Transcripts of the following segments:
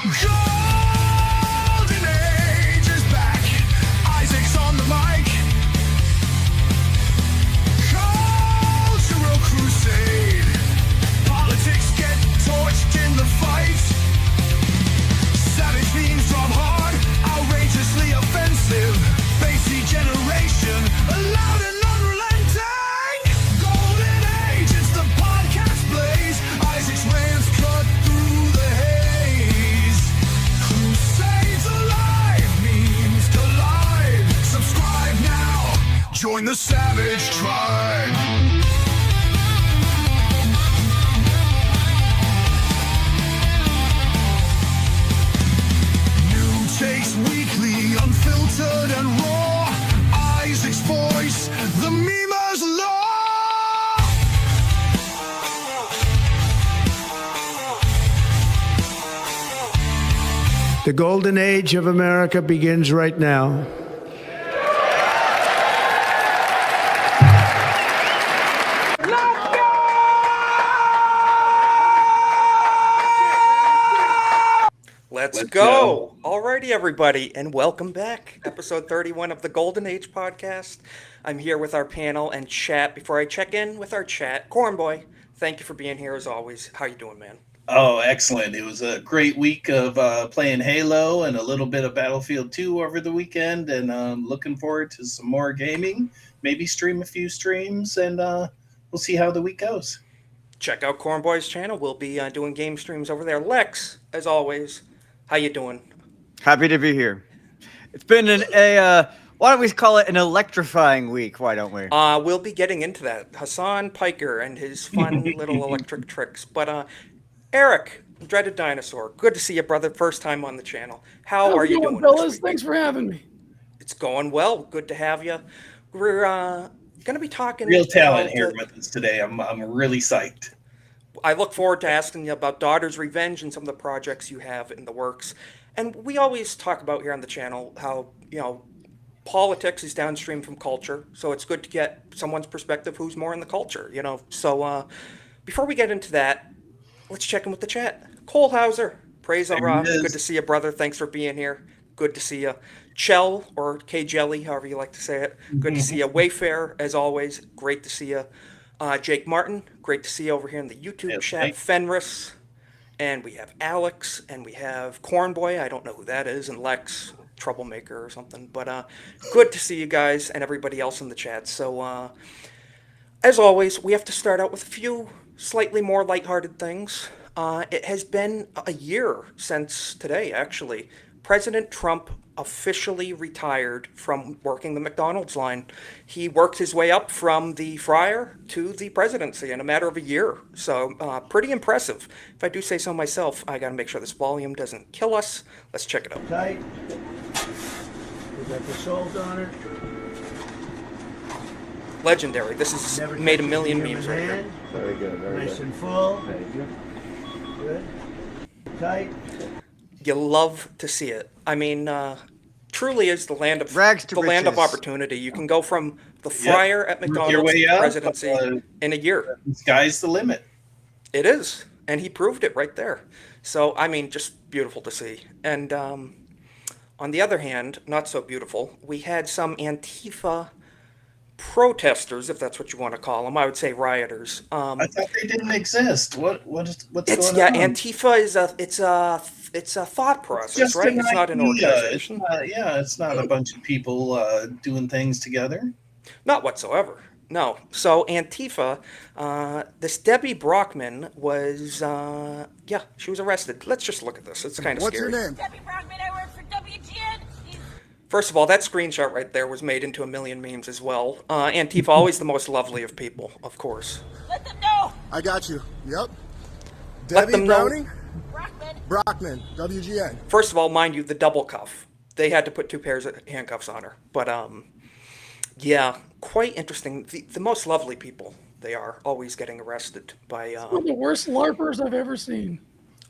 Golden Age is back. Isaac's on the mic. Cultural crusade. Politics get torched in the fight. Savage themes drum hard, outrageously offensive. Bassy generation, loud and unrelenting. Golden Age, it's the podcast blaze. Isaac's rants cut through the haze. Crusades alive, memes collide. Subscribe now, join the savage tribe. Takes weekly, unfiltered and raw. Isaac's voice, the memer's law. The golden age of America begins right now. Let's go. Alrighty, everybody, and welcome back. Episode 31 of the Golden Age podcast. I'm here with our panel and chat. Before I check in with our chat, Cornboy, thank you for being here as always. How you doing, man? Oh, excellent. It was a great week of playing Halo and a little bit of Battlefield 2 over the weekend, and looking forward to some more gaming. Maybe stream a few streams, and we'll see how the week goes. Check out Cornboy's channel. We'll be doing game streams over there. Lex, as always, how you doing? Happy to be here. It's been why don't we call it an electrifying week? Why don't we? We'll be getting into that. Hassan Piker and his fun little electric tricks. But Erik, Dreaded Dinosaur, good to see you, brother. First time on the channel. How are you doing, fellas? this week? Thanks for having me. It's going well. Good to have you. We're going to be talking. Real talent here with us today. I'm really psyched. I look forward to asking you about Daughter's Revenge and some of the projects you have in the works. And we always talk about here on the channel how, politics is downstream from culture. So it's good to get someone's perspective who's more in the culture, So before we get into that, let's check in with the chat. Cole Hauser, praise Allah. Good to see you, brother. Thanks for being here. Good to see you. Chell, or K Jelly, however you like to say it. Good to see you. Wayfair, as always. Great to see you. Jake Martin, great to see you over here in the YouTube chat. Fenris, and we have Alex, and we have Cornboy. I don't know who that is, and Lex, troublemaker or something. But good to see you guys and everybody else in the chat. So, as always, we have to start out with a few slightly more lighthearted things. It has been a year since today, actually. President Trump officially retired from working the McDonald's line. He worked his way up from the fryer to the presidency in a matter of a year. So pretty impressive. If I do say so myself, I got to make sure this volume doesn't kill us. Let's check it out. Tight. We got the salt on it. Legendary. This has Never made a touch million the memes human right here. hand. Very good. Very Nice good. and full. Thank you. Good. Tight. You love to see it. I mean, truly is the land of Rags to land of riches. opportunity. You can go from the fryer at Work McDonald's your to way the up, presidency in a year. Sky's the limit. It is, and he proved it right there. So, I mean, just beautiful to see. And on the other hand, not so beautiful, we had some Antifa protesters, if that's what you want to call them. I would say rioters. I thought they didn't exist. What's It's going on? Antifa is it's a thought process, Just right? an It's not an idea. organization. It's not a bunch of people doing things together. Not whatsoever. No. So Antifa, this Debbie Brockman was, she was arrested. Let's just look at this. It's kind of scary. What's your name? Debbie Brockman, I work for WGN. First of all, that screenshot right there was made into a million memes as well. Antifa, always the most lovely of people, of course. Let them know. I got you. Yep. Let Debbie them know. Browning? Brockman. Brockman, WGN. First of all, mind you, the double cuff. They had to put 2 pairs of handcuffs on her. But, quite interesting. The most lovely people, they are, always getting arrested by... One of the worst LARPers I've ever seen.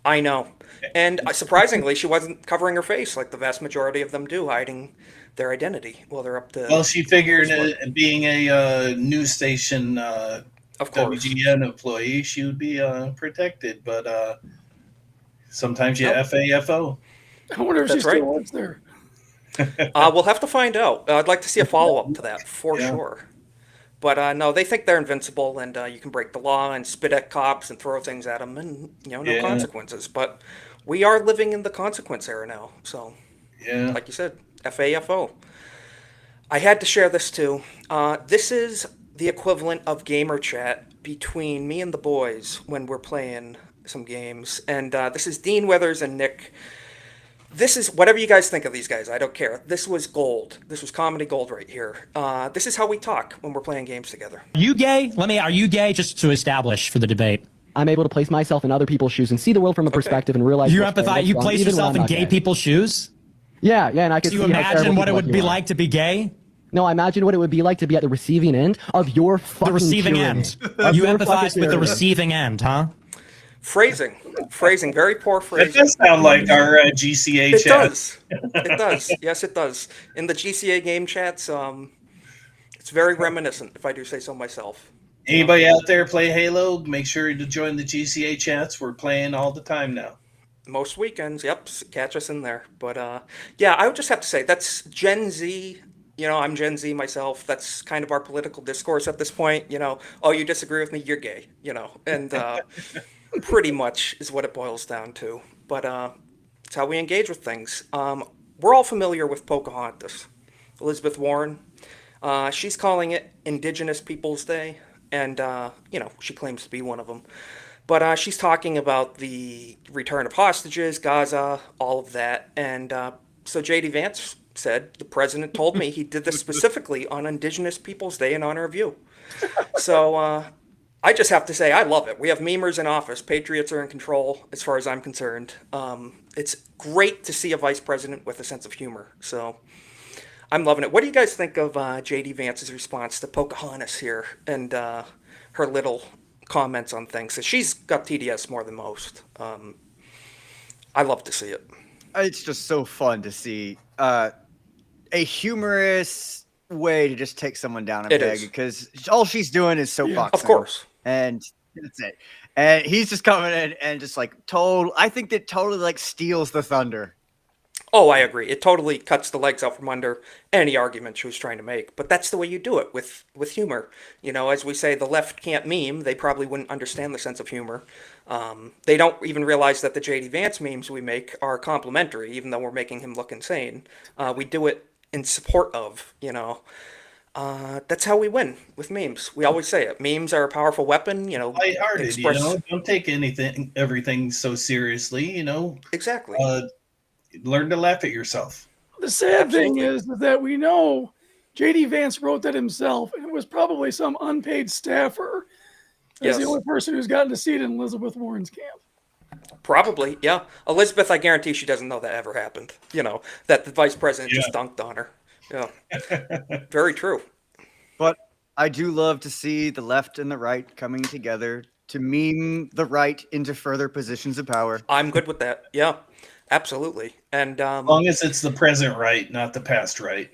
I know. And surprisingly, she wasn't covering her face like the vast majority of them do, hiding their identity while they're up to... Well, she figured being a news station of course. WGN employee, she would be protected. But Sometimes you Nope. FAFO. I wonder if she That's still right. works there. We'll have to find out. I'd like to see a follow-up to that for Yeah. sure. But no, they think they're invincible, and you can break the law and spit at cops and throw things at them, and no Yeah. consequences. But we are living in the consequence era now. So, Yeah. like you said, FAFO. I had to share this too. This is the equivalent of gamer chat between me and the boys when we're playing some games. And this is Dean Withers and Nick. This is whatever you guys think of these guys. I don't care. This was gold. This was comedy gold right here. This is how we talk when we're playing games together. Are you gay? Are you gay? Just to establish for the debate. I'm able to place myself in other people's shoes and see the world from a perspective and realize You what's right, empathize. what's You wrong, place even when yourself I'm in not gay people's shoes. Yeah, and I can Do you see how imagine terrible what it people would like be you are. like to be gay? No, I imagine what it would be like to be at the receiving end of your fucking The receiving tyranny. end. Of You your empathize fucking with the tyranny. receiving end, huh? Phrasing, very poor That phrasing. does sound like our GCA It chat. does. It does. Yes, it does. In the GCA game chats, it's very reminiscent, if I do say so myself. Anybody out there play Halo? Make sure to join the GCA chats. We're playing all the time now. Most weekends, yep, catch us in there. But yeah, I would just have to say that's Gen Z. I'm Gen Z myself. That's kind of our political discourse at this point. Oh, you disagree with me, you're gay. And pretty much is what it boils down to. But it's how we engage with things. We're all familiar with Pocahontas, Elizabeth Warren. She's calling it Indigenous Peoples Day, and she claims to be one of them. But she's talking about the return of hostages, Gaza, all of that. And so J.D. Vance said, the president told me he did this specifically on Indigenous Peoples Day in honor of you. So I just have to say, I love it. We have memers in office. Patriots are in control as far as I'm concerned. It's great to see a vice president with a sense of humor. So I'm loving it. What do you guys think of J.D. Vance's response to Pocahontas here and her little comments on things? So she's got TDS more than most. I love to see it. It's just so fun to see a humorous way to just take someone down a It peg is. because all she's doing is soapboxing. Of course. And that's it. And he's just coming in and just like I think that totally like steals the thunder. Oh, I agree. It totally cuts the legs out from under any argument she was trying to make. But that's the way you do it with humor. As we say, the left can't meme. They probably wouldn't understand the sense of humor. They don't even realize that the J.D. Vance memes we make are complimentary, even though we're making him look insane. We do it in support of, that's how we win with memes. We always say it. Memes are a powerful weapon, Lighthearted, Don't take everything so seriously, Exactly. Learn to laugh at yourself. The sad thing Absolutely. is that we know J.D. Vance wrote that himself, and it was probably some unpaid staffer as the Yes. only person who's gotten to see it in Elizabeth Warren's camp. Probably, yeah. Elizabeth, I guarantee she doesn't know that ever happened. That the vice president just dunked on her. Yeah. Very true. But I do love to see the left and the right coming together to meme the right into further positions of power. I'm good with that. Yeah, absolutely. And As long as it's the present right, not the past right.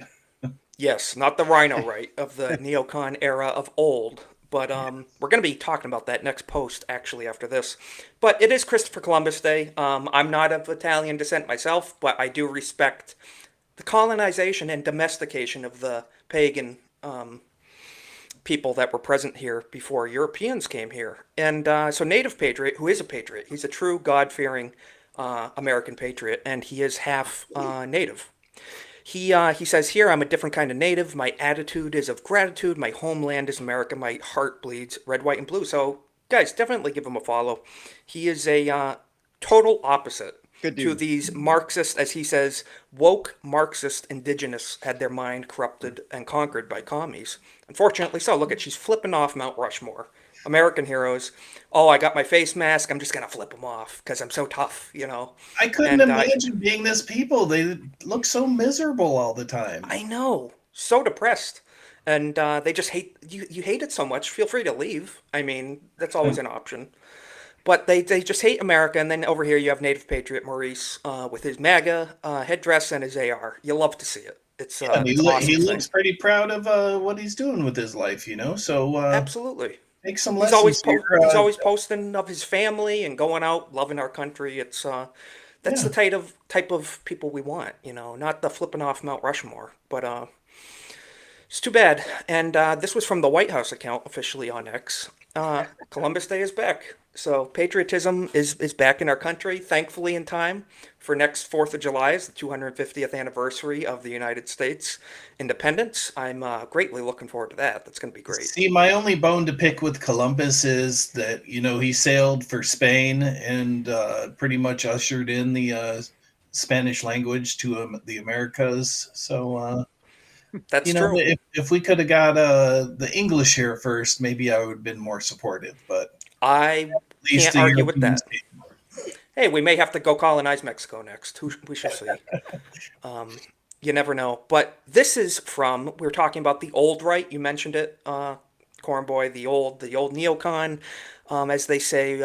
yes, not the rhino right of the neocon era of old. But we're going to be talking about that next post, actually, after this. But it is Christopher Columbus Day. I'm not of Italian descent myself, but I do respect the colonization and domestication of the pagan people that were present here before Europeans came here. And so Native Patriot, who is a patriot, he's a true God-fearing American patriot, and he is half Native. He says here, I'm a different kind of native. My attitude is of gratitude. My homeland is America. My heart bleeds red, white, and blue. So, guys, definitely give him a follow. He is a total opposite to these Marxist, as he says, woke Marxist indigenous had their mind corrupted and conquered by commies. Unfortunately so. Look she's flipping off Mount Rushmore. American heroes. Oh, I got my face mask. I'm just going to flip them off because I'm so tough, I couldn't And, imagine being this people. They look so miserable all the time. I know. So depressed. And they just hate you hate it so much. Feel free to leave. I mean, that's always an option. But they just hate America. And then over here you have Native Patriot Maurice with his MAGA headdress and his AR. You love to see it. It's And it's an awesome he thing. looks pretty proud of what he's doing with his life, So Absolutely. Take some He's lessons here. he's always posting of his family and going out, loving our country. It's that's Yeah. the type of people we want, not the flipping off Mount Rushmore, but it's too bad. And this was from the White House account officially on X. Columbus Day is back. So patriotism is back in our country, thankfully in time for next 4th of July is the 250th anniversary of the United States independence. I'm greatly looking forward to that. That's going to be great. See, my only bone to pick with Columbus is that, he sailed for Spain and pretty much ushered in the Spanish language to the Americas. So, That's true. if we could have got the English here first, maybe I would have been more supportive. But I at least can't the argue with that. Europeans. Hey, we may have to go colonize Mexico next. We shall see. You never know. But this is from, we were talking about the old right. You mentioned it, Cornboy, the old neocon, as they say,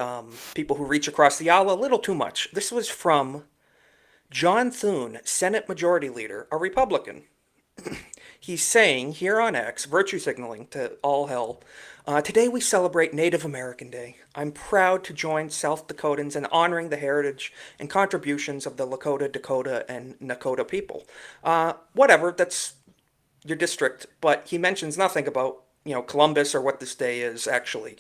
people who reach across the aisle a little too much. This was from John Thune, Senate Majority Leader, a Republican. He's saying here on X, virtue signaling to all hell, today we celebrate Native American Day. I'm proud to join South Dakotans in honoring the heritage and contributions of the Lakota, Dakota, and Nakota people. Whatever, that's your district, but he mentions nothing about, Columbus or what this day is actually,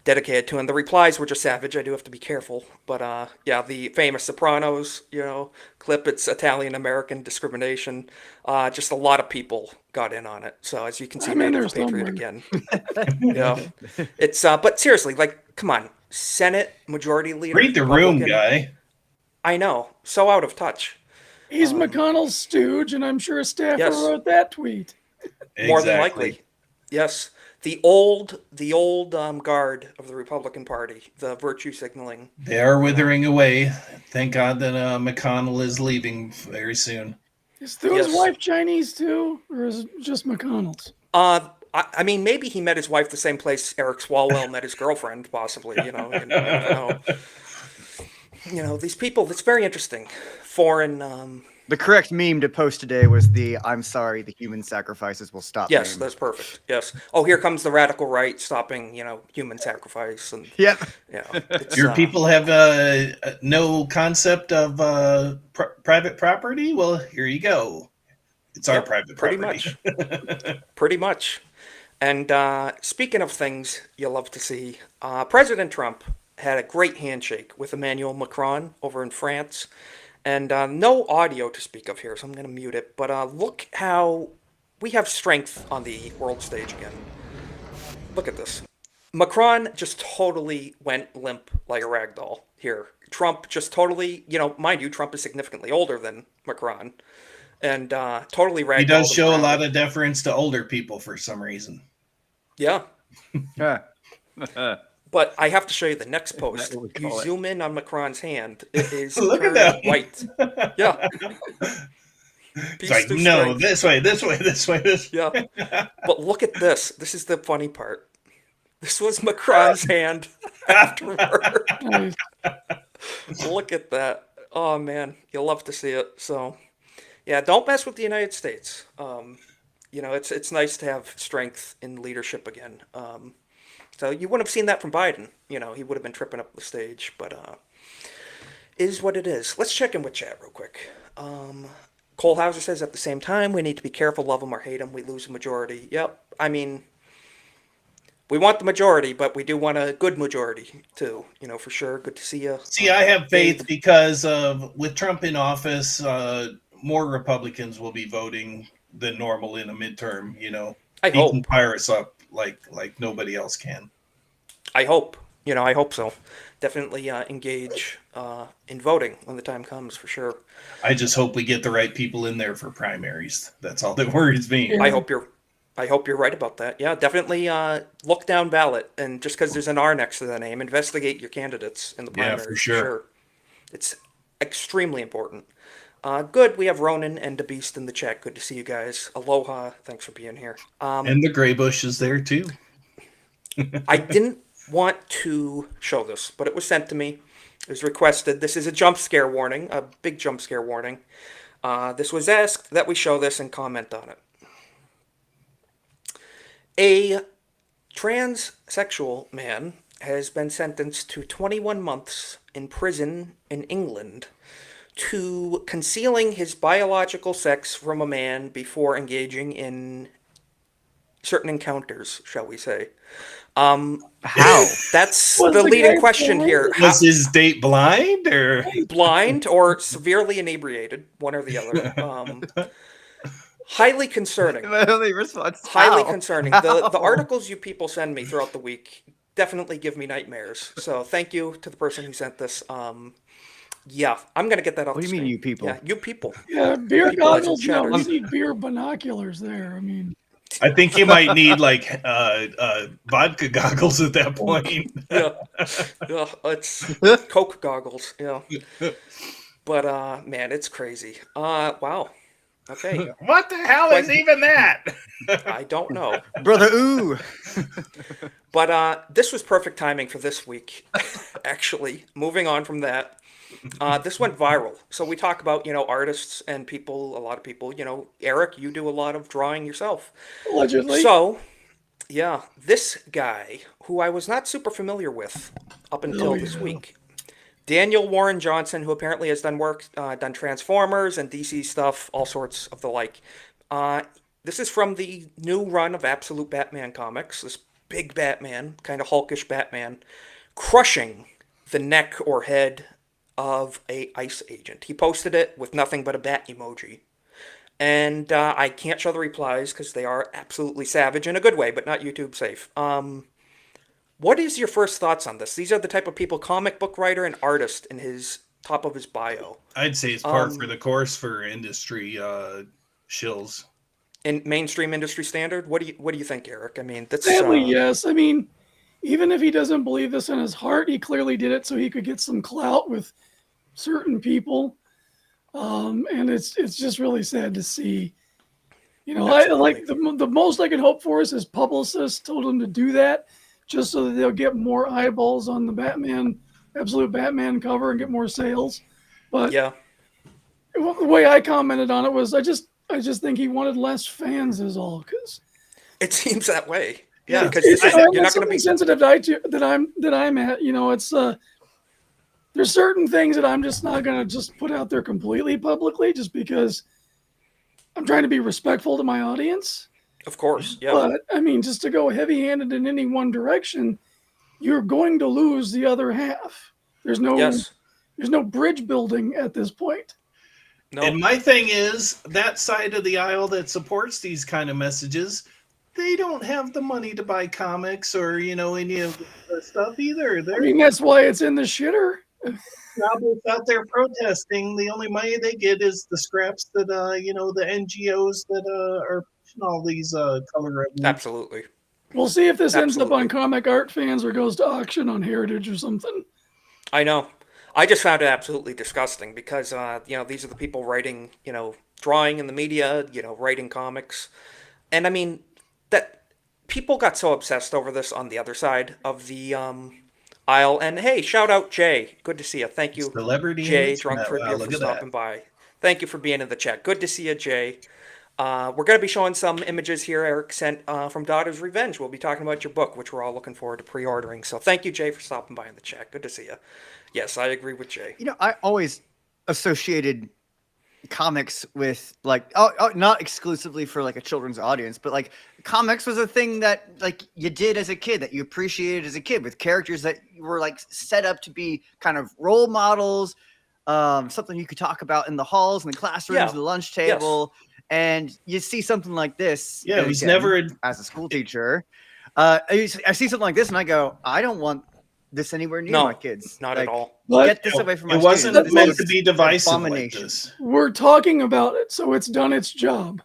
dedicated to. And the replies were just savage. I do have to be careful. But yeah, the famous Sopranos, clip, it's Italian-American discrimination. Just a lot of people got in on it. So as you can see, Native Patriot again. Yeah. It's, but seriously, come on. Senate Majority Leader. Read the room, guy. I know. So out of touch. He's McConnell's stooge, and I'm sure a staffer Yes. wrote that tweet. More than likely. Yes. The old guard of the Republican Party, the virtue signaling. They are withering away. Thank God that McConnell is leaving very soon. Is Thune's wife Chinese too, or is it just McConnell's? I mean, maybe he met his wife the same place Eric Swalwell met his girlfriend, possibly. These people. It's very interesting. Foreign. The correct meme to post today was "I'm sorry, the human sacrifices will stop." Yes, meme. that's perfect. Yes. Oh, here comes the radical right stopping, human sacrifice and. Yep. Yeah. Your people have no concept of private property. Well, here you go. It's our private property. Pretty much. And speaking of things you love to see, President Trump had a great handshake with Emmanuel Macron over in France. And no audio to speak of here, so I'm going to mute it. But look how we have strength on the world stage again. Look at this. Macron just totally went limp like a rag doll here. Trump just totally, mind you, Trump is significantly older than Macron. And totally ragdolled. He does show around. a lot of deference to older people for some reason. Yeah. Yeah. But I have to show you the next post. You it. zoom in on Macron's hand. It is Look at that. white. Yeah. It's like, no, this way. Yeah. But look at this. This is the funny part. This was Macron's hand afterward. Look at that. Oh, man. You'll love to see it. So, yeah, don't mess with the United States. It's nice to have strength in leadership again. So you wouldn't have seen that from Biden. He would have been tripping up the stage. But is what it is. Let's check in with chat real quick. Cole Hauser says, at the same time, we need to be careful, love them or hate them. We lose a majority. Yep. I mean, we want the majority, but we do want a good majority, too. For sure. Good to see you. See, I have faith because with Trump in office, more Republicans will be voting than normal in a midterm. I he hope. can fire us up like nobody else can. I hope. I hope so. Definitely engage in voting when the time comes, for sure. I just hope we get the right people in there for primaries. That's all that worries me. I hope you're right about that. Yeah, definitely look down ballot, and just because there's an R next to the name, investigate your candidates in the primaries. Yeah, for sure. It's extremely important. Good. We have Ronan and the Beast in the chat. Good to see you guys. Aloha. Thanks for being here. And the Gray Bush is there too. I didn't want to show this, but it was sent to me. It was requested. This is a jump scare warning, a big jump scare warning. This was asked that we show this and comment on it. A transsexual man has been sentenced to 21 months in prison in England to concealing his biological sex from a man before engaging in certain encounters, shall we say. How? That's Was the the leading guy question blind? here. Was his date blind or? Blind or severely inebriated, one or the other. Highly concerning. My only response. Highly How? concerning. How? The articles you people send me throughout the week definitely give me nightmares. So thank you to the person who sent this. Yeah, I'm gonna get that off. What do the you mean, screen. you people? Yeah, you people. Yeah, beer People as in goggles. No, chatters. you need beer binoculars there. I mean, I think you might need like vodka goggles at that point. Yeah, yeah. It's Coke goggles. Yeah, but man, it's crazy. Wow. Okay, What the hell is even that? I don't know. Brother, ooh. But this was perfect timing for this week, actually. Moving on from that, this went viral. So we talk about, artists and people, a lot of people, Eric, you do a lot of drawing yourself. allegedly. So, yeah, this guy, who I was not super familiar with up until this week, Daniel Warren Johnson, who apparently has done work, done Transformers and DC stuff, all sorts of the like. This is from the new run of Absolute Batman comics. This big Batman, kind of hulkish Batman, crushing the neck or head of a ICE agent. He posted it with nothing but a bat emoji. And I can't show the replies because they are absolutely savage in a good way, but not YouTube safe. What is your first thoughts on this? These are the type of people, comic book writer and artist in his top of his bio. I'd say it's par for the course for industry shills. In mainstream industry standard, what do you think, Eric? I mean, that's Sadly, yes. I mean, even if he doesn't believe this in his heart, he clearly did it so he could get some clout with certain people. And it's just really sad to see. I like the most I could hope for is his publicist told him to do that just so that they'll get more eyeballs on the Absolute Batman cover and get more sales. But yeah, the way I commented on it was I just think he wanted less fans is all, because it seems that way. Yeah, Yeah, because you're not going to be sensitive that I'm at. It's there's certain things that I'm just not gonna just put out there completely publicly, just because I'm trying to be respectful to my audience. Of course, yeah. But I mean, just to go heavy-handed in any one direction, you're going to lose the other half. There's no bridge building at this point. No. And my thing is, that side of the aisle that supports these kind of messages, they don't have the money to buy comics or, any of the stuff either. I mean, that's why it's in the shitter. Probably out there protesting. The only money they get is the scraps that, the NGOs that are pushing all these color revolutions. Absolutely. We'll see if this ends up Absolutely. on Comic Art Fans or goes to auction on Heritage or something. I know. I just found it absolutely disgusting because, these are the people writing, drawing in the media, writing comics. And I mean, that people got so obsessed over this on the other side of the aisle. And hey, shout out Jay. Good to see you. Thank you, Celebrity Jay, image? Drunk No, for wow, Beer, look for at that. stopping by. Thank you for being in the chat. Good to see you, Jay. We're going to be showing some images here Eric sent from Daughter's Revenge. We'll be talking about your book, which we're all looking forward to pre-ordering. So thank you, Jay, for stopping by in the chat. Good to see you. Yes, I agree with Jay. I always associated comics with not exclusively for like a children's audience, but like comics was a thing that like you did as a kid, that you appreciated as a kid, with characters that were like set up to be kind of role models, something you could talk about in the halls and the classrooms, the lunch table. Yes. And you see something like this. Yeah, it was never as a school teacher. I see something like this and I go, I don't want this anywhere near my kids. Not at all. Get this away from my It wasn't students. meant to be divisive like this. We're talking about it, so it's done its job.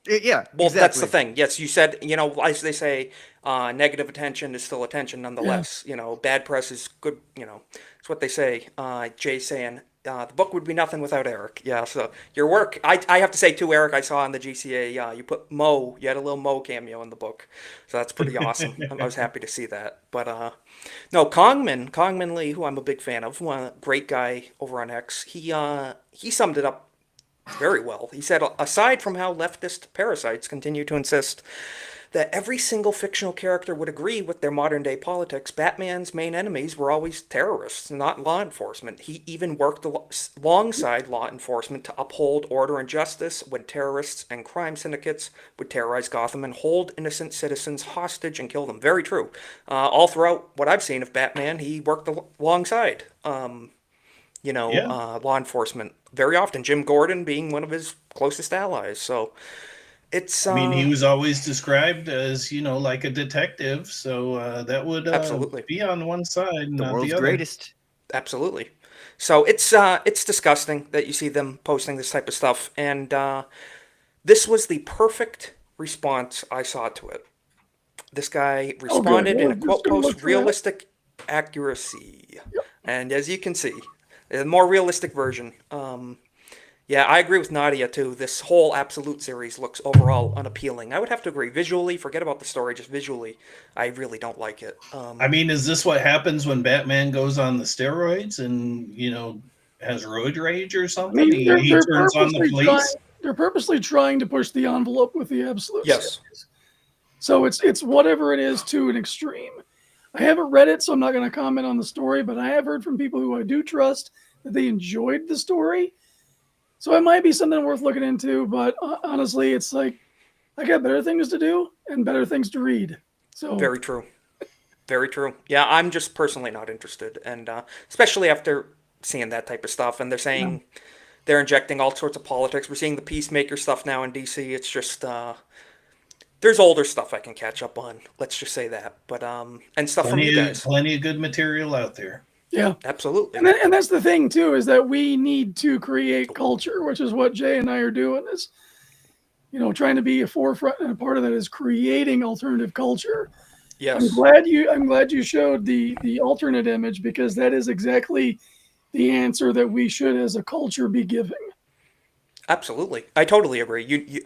Yeah. Well, exactly. that's the thing. Yes, you said, as they say, negative attention is still attention nonetheless. Bad press is good, it's what they say. Jay saying, the book would be nothing without Eric. Yeah, so your work, I have to say too, Eric, I saw on the GCA, you put Mo, you had a little Mo cameo in the book. So that's pretty awesome. I was happy to see that. But no, Kongman Lee, who I'm a big fan of, one great guy over on X, he summed it up very well. He said, aside from how leftist parasites continue to insist that every single fictional character would agree with their modern day politics, Batman's main enemies were always terrorists, not law enforcement. He even worked alongside law enforcement to uphold order and justice when terrorists and crime syndicates would terrorize Gotham and hold innocent citizens hostage and kill them. Very true. All throughout what I've seen of Batman, he worked alongside, law enforcement very often. Jim Gordon being one of his closest allies. So it's. I mean, he was always described as, like a detective, so that would absolutely be on one side, The not world's the other. greatest. Absolutely. So it's disgusting that you see them posting this type of stuff, and this was the perfect response I saw to it. This guy responded in a quote post, realistic accuracy, and as you can see, a more realistic version. Yeah, I agree with Nadia too. This whole Absolute series looks overall unappealing. I would have to agree. Visually, forget about the story, just visually, I really don't like it. I mean, is this what happens when Batman goes on the steroids and, has roid rage or something? He turns on the police? They're purposely trying to push the envelope with the Absolute Yes. series. So it's whatever it is to an extreme. I haven't read it, so I'm not going to comment on the story, but I have heard from people who I do trust that they enjoyed the story. So it might be something worth looking into, but honestly, it's like I got better things to do and better things to read. So Very true. Very true. Yeah, I'm just personally not interested, and especially after seeing that type of stuff, and they're saying they're injecting all sorts of politics. We're seeing the Peacemaker stuff now in DC. It's just there's older stuff I can catch up on. Let's just say that. But and stuff from you guys. Plenty of good material out there. yeah, Absolutely. and that's the thing too, is that we need to create culture, which is what Jay and I are doing. Is trying to be a forefront, and a part of that is creating alternative culture. Yes. I'm glad you showed the alternate image, because that is exactly the answer that we should, as a culture, be giving. Absolutely. I totally agree. You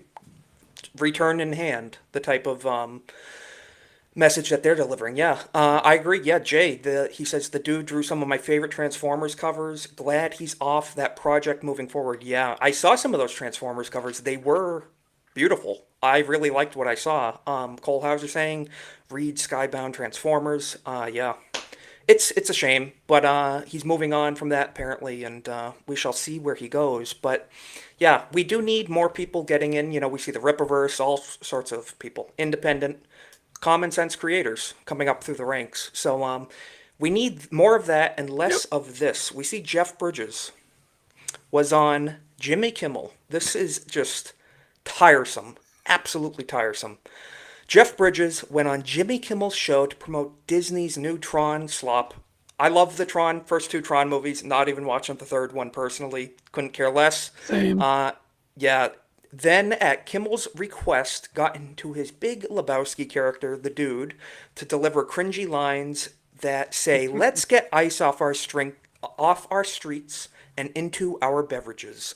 return in hand, the type of message that they're delivering. Yeah, I agree. Yeah, Jay, he says the dude drew some of my favorite Transformers covers. Glad he's off that project moving forward. Yeah, I saw some of those Transformers covers. They were beautiful. I really liked what I saw. Cole Hauser saying, read Skybound Transformers. Yeah, it's a shame, but he's moving on from that apparently, and we shall see where he goes. But yeah, we do need more people getting in. We see the Rippaverse, all sorts of people, independent, common sense creators coming up through the ranks. So we need more of that and less of this. We see Jeff Bridges was on Jimmy Kimmel. This is just tiresome, absolutely tiresome. Jeff Bridges went on Jimmy Kimmel's show to promote Disney's new Tron slop. I love the first two Tron movies, not even watching the third one personally. Couldn't care less. Same. Yeah. Then, at Kimmel's request, got into his Big Lebowski character, the Dude, to deliver cringy lines that say, let's get ice off our streets and into our beverages.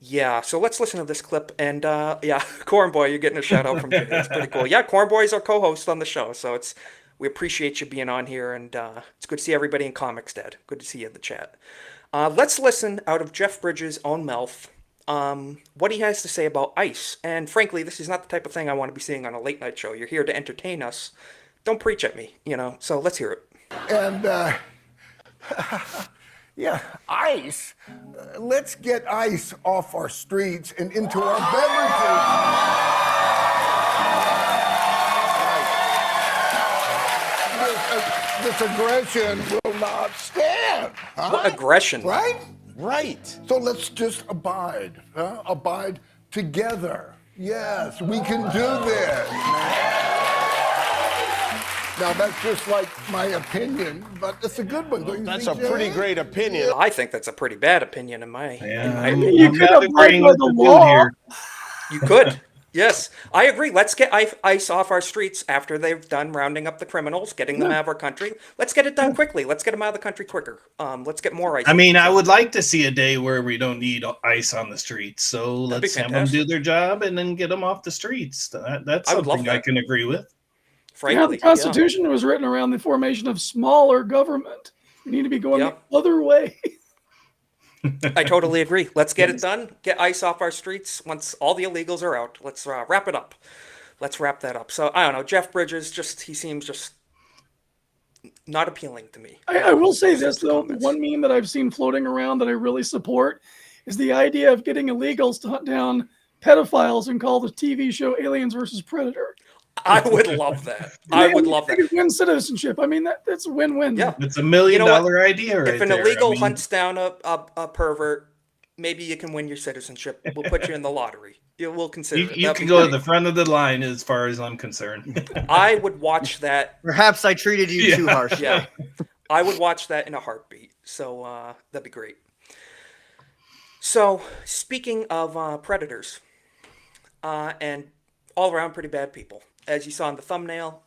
Yeah, so let's listen to this clip. And, yeah, Cornboy, you're getting a shout out from Jay. It's pretty cool. Yeah, Cornboy's our co-host on the show, so we appreciate you being on here, and it's good to see everybody in Comics Dad. Good to see you in the chat. Let's listen out of Jeff Bridges' own mouth what he has to say about ice. And frankly, this is not the type of thing I want to be seeing on a late night show. You're here to entertain us. Don't preach at me, so let's hear it. And, yeah, ice. Let's get ice off our streets and into our beverages. This aggression will not stand. Huh? What aggression? Right? Right. So let's just abide. Abide together. Yes, we can do this. Now, that's just like my opinion, but it's a good one, don't you That's think, a pretty Jay? great opinion. I think that's a pretty bad opinion in my I'm opinion. not agreeing with the dude here. You could. Yes, I agree. Let's get ice off our streets after they've done rounding up the criminals, getting them out of our country. Let's get it done quickly. Let's get them out of the country quicker. Let's get more ice. I mean, I would like to see a day where we don't need ice on the streets. So That'd be let's have them fantastic. do their job and then get them off the streets. That's I would love something I that. can agree with. Frankly, The Constitution was written around the formation of smaller government. We need to be going the other way. I totally agree. Let's get it done. Get ice off our streets once all the illegals are out. Let's wrap it up. Let's wrap that up. So I don't know. Jeff Bridges, he seems just not appealing to me. I will say this though, the one meme that I've seen floating around that I really support is the idea of getting illegals to hunt down pedophiles and call the TV show Aliens versus Predator. I would love that. I would love that. Win citizenship. I mean, that's a win-win. Yeah. It's $1 million idea right If an there. illegal hunts down a pervert, maybe you can win your citizenship. We'll put you in the lottery. We'll consider it. You can go to the front of the line as far as I'm concerned. I would watch that. Perhaps I treated you too harshly. Yeah. I would watch that in a heartbeat. So that'd be great. So speaking of predators and all around pretty bad people, as you saw in the thumbnail,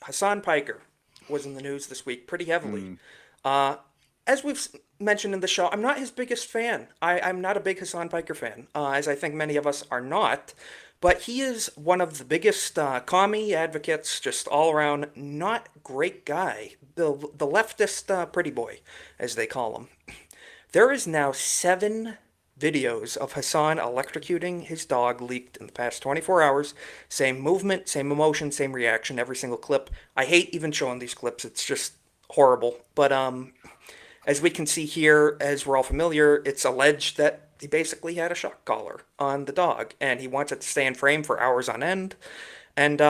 Hassan Piker was in the news this week pretty heavily. As we've mentioned in the show, I'm not his biggest fan. I'm not a big Hassan Piker fan, as I think many of us are not. But he is one of the biggest commie advocates, just all around not great guy. The leftist pretty boy, as they call him. There is now 7 videos of Hassan electrocuting his dog leaked in the past 24 hours. Same movement, same emotion, same reaction, every single clip. I hate even showing these clips. It's just horrible. But as we can see here, as we're all familiar, it's alleged that he basically had a shock collar on the dog, and he wants it to stay in frame for hours on end. And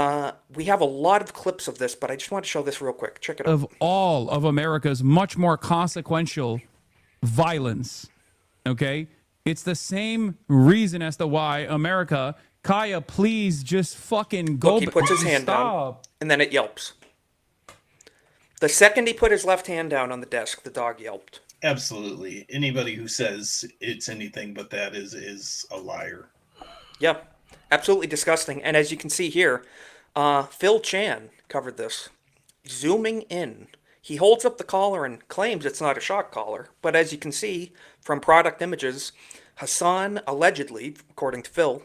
we have a lot of clips of this, but I just want to show this real quick. Check it out. Of all of America's much more consequential violence, okay? It's the same reason as to why America, Kaya, please just fucking go. Look, he puts his hand down, and then it yelps. The second he put his left hand down on the desk, the dog yelped. Absolutely. Anybody who says it's anything but that is a liar. Yeah, absolutely disgusting. And as you can see here, Phil Chan covered this. Zooming in, he holds up the collar and claims it's not a shock collar. But as you can see from product images, Hassan allegedly, according to Phil,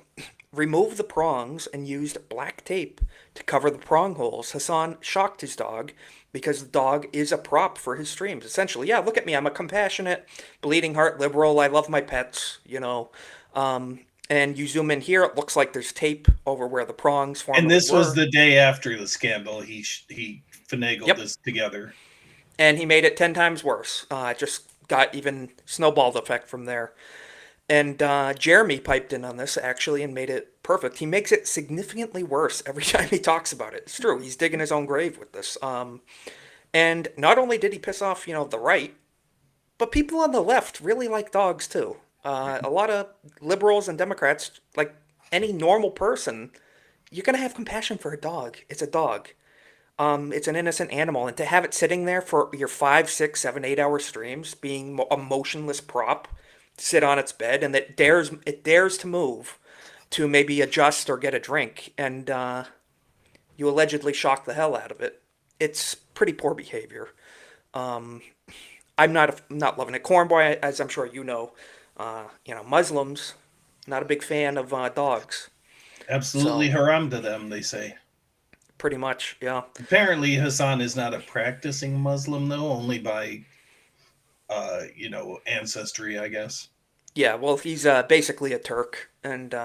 removed the prongs and used black tape to cover the prong holes. Hassan shocked his dog because the dog is a prop for his streams. Essentially, yeah, look at me. I'm a compassionate, bleeding heart liberal. I love my pets, you know. And you zoom in here, it looks like there's tape over where the prongs form. And this was the day after the scandal. He finagled this together. And he made it 10 times worse. It just got even snowballed effect from there. And Jeremy piped in on this, actually, and made it perfect. He makes it significantly worse every time he talks about it. It's true. He's digging his own grave with this. And not only did he piss off, the right, but people on the left really like dogs, too. A lot of liberals and Democrats, like any normal person, you're going to have compassion for a dog. It's a dog. It's an innocent animal. And to have it sitting there for your 5, 6, 7, 8 hour streams, being a motionless prop, sit on its bed, and it dares to move to maybe adjust or get a drink, and you allegedly shock the hell out of it. It's pretty poor behavior. I'm not loving it. Cornboy, as I'm sure you know, Muslims, not a big fan of dogs. Absolutely haram to them, they say. Pretty much, yeah. Apparently Hassan is not a practicing Muslim, though, only by ancestry, I guess. Yeah, well, he's basically a Turk, and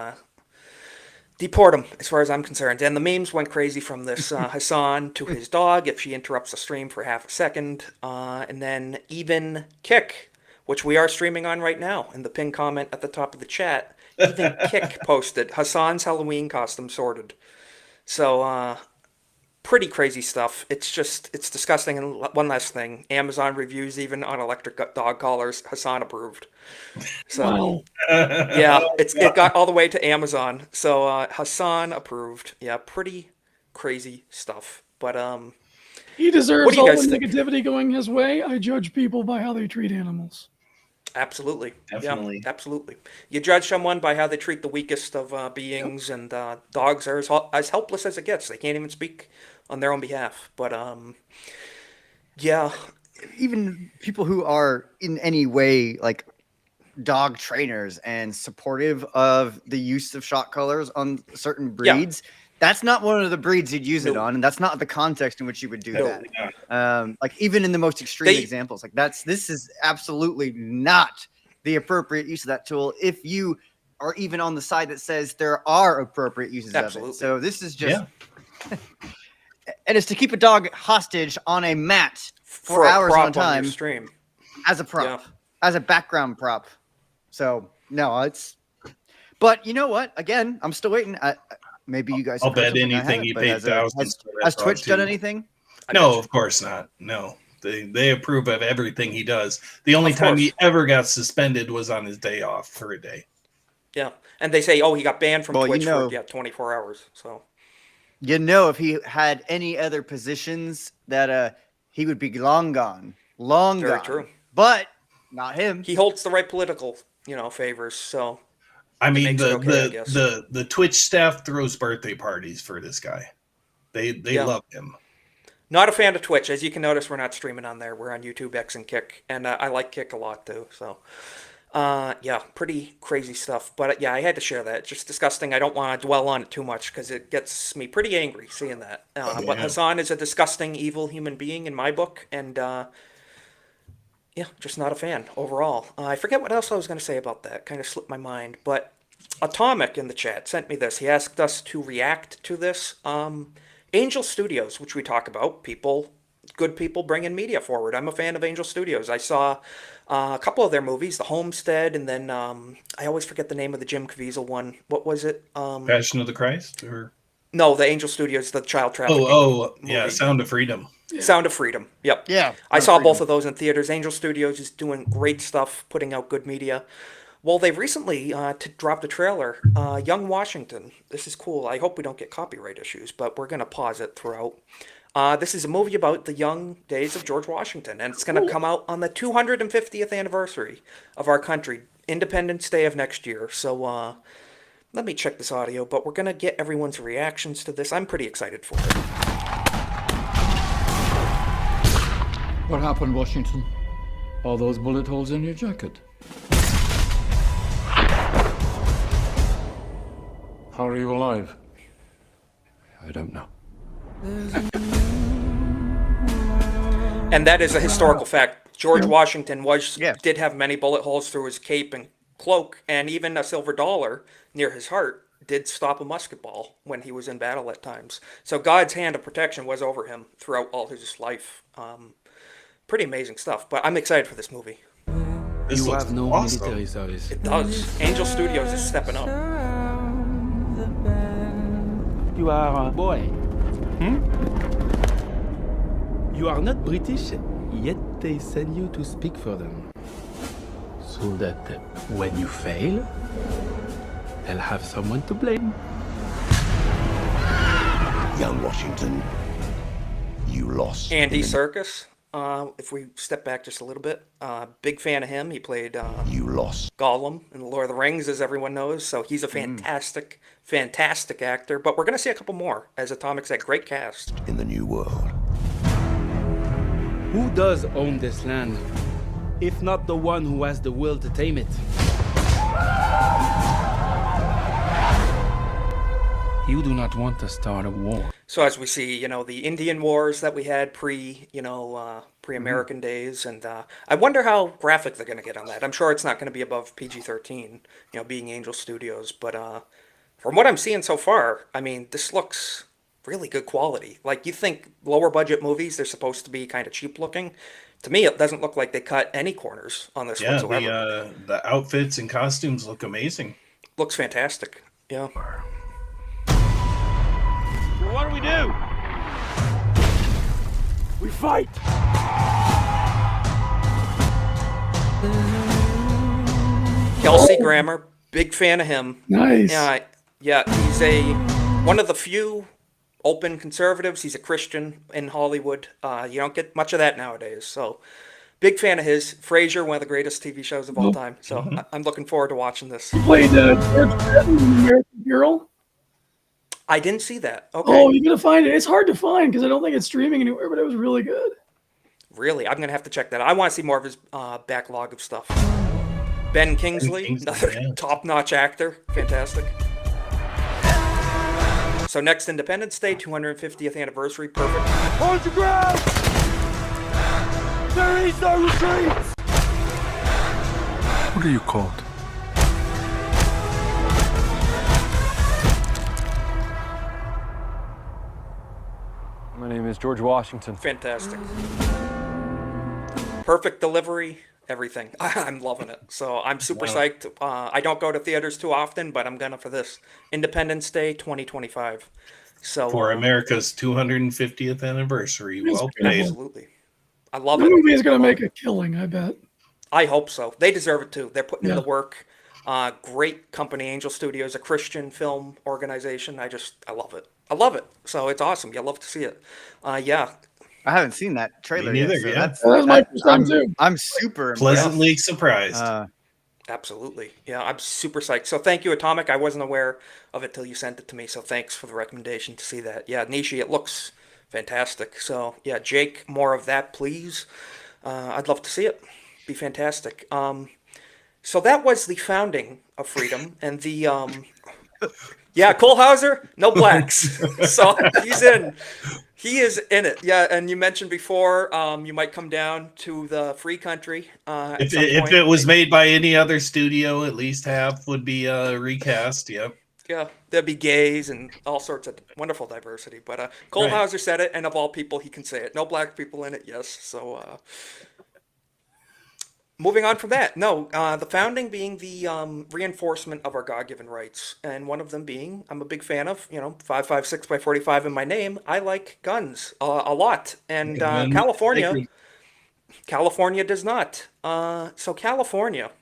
deport him, as far as I'm concerned. And the memes went crazy from this Hassan to his dog if she interrupts the stream for half a second, and then even Kick, which we are streaming on right now, in the pinned comment at the top of the chat, even Kick posted Hassan's Halloween costume sorted. So, pretty crazy stuff. It's disgusting. And one last thing, Amazon reviews even on electric dog collars, Hassan approved. So yeah, it got all the way to Amazon. So Hassan approved. Yeah, pretty crazy stuff. But he deserves all the think? negativity going his way. I judge people by how they treat animals. Absolutely. Definitely. Yeah, absolutely. You judge someone by how they treat the weakest of beings, and dogs are as helpless as it gets. They can't even speak on their own behalf. But, yeah. Even people who are in any way, like, dog trainers and supportive of the use of shock collars on certain breeds, that's not one of the breeds you'd use it on, and that's not the context in which you would do that. Like even in the most extreme examples, like this is absolutely not the appropriate use of that tool if you are even on the side that says there are appropriate uses of it. So this is just, and it's to keep a dog hostage on a mat for hours on time stream as a prop, as a background prop. So no, it's, but you know what? Again, I'm still waiting. Maybe you guys. I'll bet anything he paid thousands. Has Twitch done anything? No, of course not. No. They approve of everything he does. The only time he ever got suspended was on his day off for a day. Yeah, and they say, he got banned from Twitch for 24 hours. So, if he had any other positions, that he would be long gone, long very gone. True, but not him. He holds the right political, favors. So, I mean, the Twitch staff throws birthday parties for this guy. They love him. Not a fan of Twitch. As you can notice, we're not streaming on there. We're on YouTube, X, and Kick. And I like Kick a lot, too. So, pretty crazy stuff. But, I had to share that. It's just disgusting. I don't want to dwell on it too much because it gets me pretty angry seeing that. But Hassan is a disgusting, evil human being in my book. And, just not a fan overall. I forget what else I was going to say about that. Kind of slipped my mind. But Atomic in the chat sent me this. He asked us to react to this. Angel Studios, which we talk about, good people bringing media forward. I'm a fan of Angel Studios. I saw a couple of their movies, The Homestead, and then I always forget the name of the Jim Caviezel one. What was it? Passion of the Christ? Or no, the Angel Studios, the child trafficking. Yeah, Sound of Freedom. Yeah. Sound of Freedom. Yep. Yeah. I saw both of those in theaters. Angel Studios is doing great stuff, putting out good media. Well, they've recently dropped a trailer, Young Washington. This is cool. I hope we don't get copyright issues, but we're going to pause it throughout. This is a movie about the young days of George Washington, and it's going to come out on the 250th anniversary of our country, Independence Day of next year. So let me check this audio, but we're going to get everyone's reactions to this. I'm pretty excited for it. What happened, Washington? All those bullet holes in your jacket? How are you alive? I don't know. And that is a historical fact. George Washington did have many bullet holes through his cape and cloak, and even a silver dollar near his heart did stop a musket ball when he was in battle at times. So God's hand of protection was over him throughout all his life. Pretty amazing stuff, but I'm excited for this movie. You have no military service. It does. Angel Studios is stepping up. You are a boy. You are not British, yet they send you to speak for them. So that when you fail, they'll have someone to blame. Young Washington, you lost. Andy Serkis, if we step back just a little bit, big fan of him. He played you lost Gollum in The Lord of the Rings, as everyone knows. So he's a fantastic actor. But we're going to see a couple more, as Atomic said. Great cast. In the new world. Who does own this land, if not the one who has the will to tame it? You do not want to start a war. So as we see, the Indian wars that we had pre-American days, and I wonder how graphic they're going to get on that. I'm sure it's not going to be above PG-13, being Angel Studios. But from what I'm seeing so far, I mean, this looks really good quality. Like, you think lower budget movies, they're supposed to be kind of cheap looking. To me, it doesn't look like they cut any corners on this whatsoever. The outfits and costumes look amazing. Looks fantastic. Yeah. What do we do? We fight. Kelsey Grammer, big fan of him. Nice. Yeah, he's one of the few open conservatives. He's a Christian in Hollywood. You don't get much of that nowadays. So, big fan of his. Frasier, one of the greatest TV shows of all time. So, I'm looking forward to watching this. He played George Patton in American Girl. I didn't see that. Okay. Oh, you're going to find it. It's hard to find because I don't think it's streaming anywhere, but it was really good. Really? I'm going to have to check that out. I want to see more of his backlog of stuff. Ben Kingsley, another top-notch actor. Fantastic. So next Independence Day, 250th anniversary. Perfect. Hold your ground! There is no retreat! What are you called? My name is George Washington. Fantastic. Perfect delivery, everything. I'm loving it. So I'm super psyched. I don't go to theaters too often, but I'm gonna for this Independence Day 2025. So For America's 250th anniversary. Well played. Absolutely. I love The it. movie is going to make a killing, I bet. I hope so. They deserve it too. They're putting in Yeah. the work. Great company, Angel Studios, a Christian film organization. I love it. I love it. So it's awesome. You love to see it. Yeah. I haven't seen that trailer neither, yet. So yeah. that's, That was my first time I'm, too. I'm super Pleasantly impressed. surprised. Absolutely. Yeah, I'm super psyched. So thank you, Atomic. I wasn't aware of it till you sent it to me. So thanks for the recommendation to see that. Yeah, Nishi, it looks fantastic. So yeah, Jake, more of that, please. I'd love to see it. Be fantastic. So that was the founding of freedom and the yeah, Kohlhauser, no blacks. So he's in. He is in it. Yeah, and you mentioned before you might come down to the free country. If it was made by any other studio, at least half would be recast. Yep. Yeah, there'd be gays and all sorts of wonderful diversity. But Kohlhauser said it, and of all people, he can say it. No black people in it, yes. So moving on from that, no, the founding being the reinforcement of our God-given rights, and one of them being, I'm a big fan of, 5.56 by 45 in my name. I like guns a lot, and California does not. So California,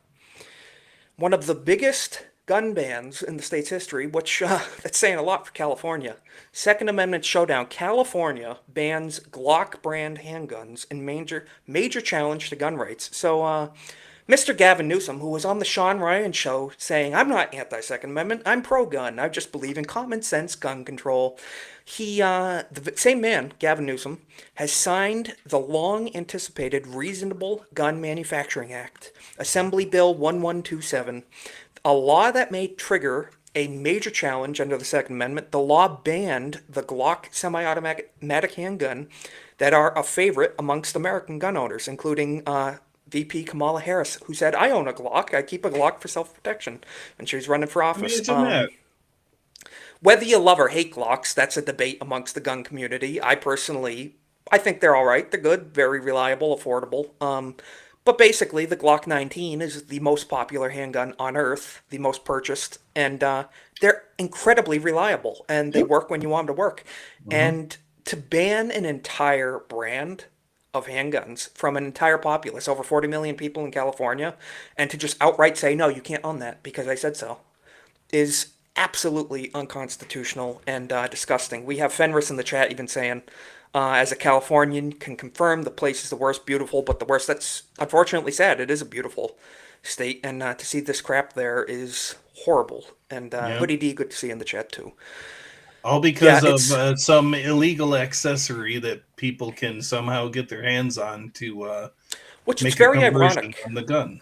one of the biggest gun bans in the state's history, which that's saying a lot for California. Second Amendment showdown. California bans Glock brand handguns in major challenge to gun rights. So Mr. Gavin Newsom, who was on the Sean Ryan show saying, I'm not anti-Second Amendment, I'm pro-gun, I just believe in common sense gun control. He, the same man, Gavin Newsom, has signed the long-anticipated Reasonable Gun Manufacturing Act, Assembly Bill 1127, a law that may trigger a major challenge under the Second Amendment. The law banned the Glock semi-automatic handgun that are a favorite amongst American gun owners, including VP Kamala Harris, who said, I own a Glock. I keep a Glock for self-protection. And she was running for office. Whether you love or hate Glocks, that's a debate amongst the gun community. I think they're all right. They're good, very reliable, affordable. But basically, the Glock 19 is the most popular handgun on Earth, the most purchased, and they're incredibly reliable, and they work when you want them to work. Mm-hmm. And to ban an entire brand of handguns from an entire populace, over 40 million people in California, and to just outright say, no, you can't own that because I said so, is absolutely unconstitutional and disgusting. We have Fenris in the chat even saying, as a Californian, can confirm the place is the worst, beautiful, but the worst. That's unfortunately sad. It is a beautiful state, and to see this crap there is horrible. And Hoodie D, good to see you in the chat too. All because of some illegal accessory that people can somehow get their hands on to which make is very a conversion ironic on the gun.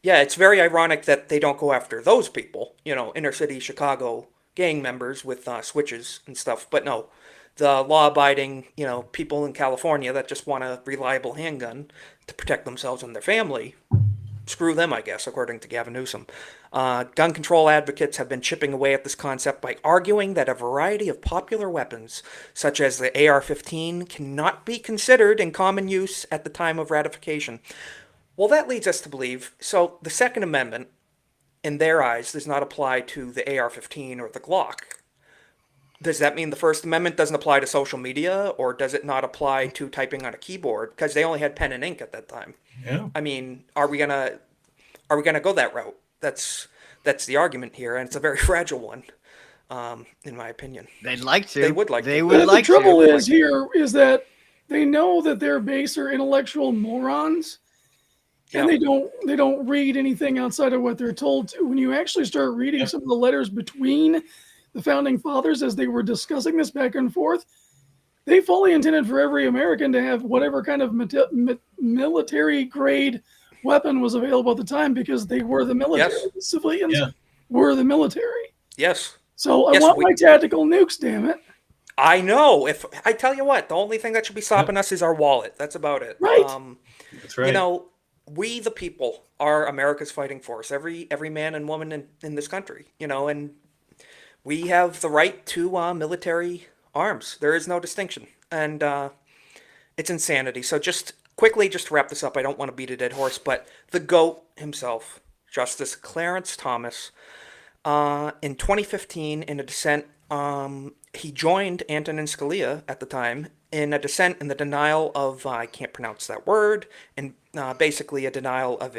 Yeah, it's very ironic that they don't go after those people, inner city Chicago gang members with switches and stuff. But no, the law-abiding, people in California that just want a reliable handgun to protect themselves and their family, screw them, I guess, according to Gavin Newsom. Gun control advocates have been chipping away at this concept by arguing that a variety of popular weapons, such as the AR-15, cannot be considered in common use at the time of ratification. Well, that leads us to believe, so the Second Amendment, in their eyes, does not apply to the AR-15 or the Glock. Does that mean the First Amendment doesn't apply to social media, or does it not apply to typing on a keyboard? Because they only had pen and ink at that time. Yeah. I mean, are we gonna go that route? That's the argument here, and it's a very fragile one, in my opinion. They'd like to. They would like to. The trouble is that they know that their base are intellectual morons, and they don't read anything outside of what they're told to. When you actually start reading some of the letters between the founding fathers as they were discussing this back and forth, they fully intended for every American to have whatever kind of military grade weapon was available at the time, because they were the military. Yes. The civilians were the military. Yes. So I want my tactical nukes, damn it. I know. If I tell you what, the only thing that should be stopping us is our wallet. That's about it. Right. That's right. we the people are America's fighting force. Every man and woman in this country, and we have the right to military arms. There is no distinction, and it's insanity. So just quickly, just to wrap this up, I don't want to beat a dead horse, but the GOAT himself, Justice Clarence Thomas, in 2015, in a dissent, he joined Antonin Scalia at the time in a dissent in the denial of, I can't pronounce that word, and basically a denial of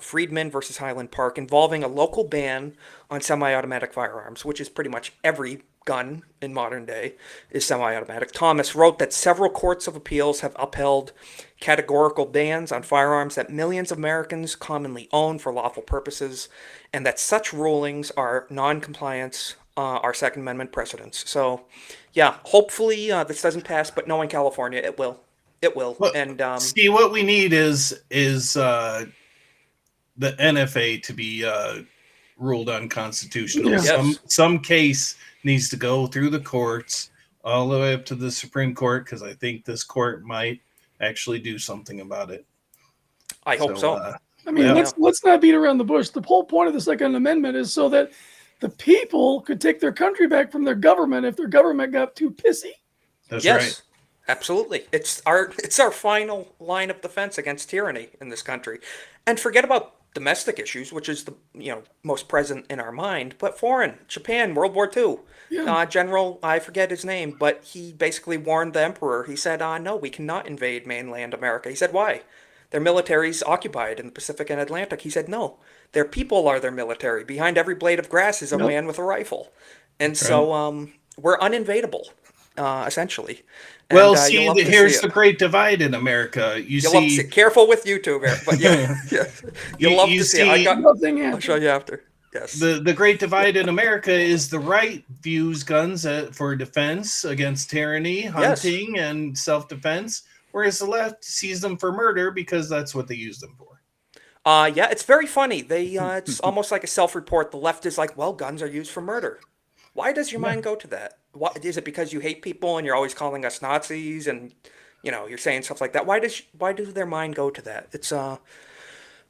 Friedman versus Highland Park, involving a local ban on semi-automatic firearms, which is pretty much every gun in modern day is semi-automatic. Thomas wrote that several courts of appeals have upheld categorical bans on firearms that millions of Americans commonly own for lawful purposes, and that such rulings are non-compliance our Second Amendment precedents. So, yeah, hopefully this doesn't pass, but knowing California, it will. It will. Well, and see, what we need is the NFA to be ruled unconstitutional. Yes. Some case needs to go through the courts all the way up to the Supreme Court, because I think this court might actually do something about it. I hope so. I mean, let's not beat around the bush. The whole point of the Second Amendment is so that the people could take their country back from their government if their government got too pissy. That's yes, right. Absolutely. It's our final line of defense against tyranny in this country. And forget about domestic issues, which is the most present in our mind, but foreign. Japan, World War II. Yeah. General, I forget his name, but he basically warned the emperor. He said, no, we cannot invade mainland America. He said, why? Their military's occupied in the Pacific and Atlantic. He said, no, their people are their military. Behind every blade of grass is a man with a rifle. And so we're uninvadable, essentially. Well, And, here's the great divide in America. You'll love to see. Careful with YouTube, Eric, but you'll love to see it. I'll show you after. Yes. The great divide in America is the right views guns for defense against tyranny, hunting, and self-defense, whereas the left sees them for murder because that's what they use them for. It's very funny. It's almost like a self-report. The left is like, well, guns are used for murder. Why does your mind go to that? Is it because you hate people and you're always calling us Nazis and you're saying stuff like that? Why does their mind go to that? It's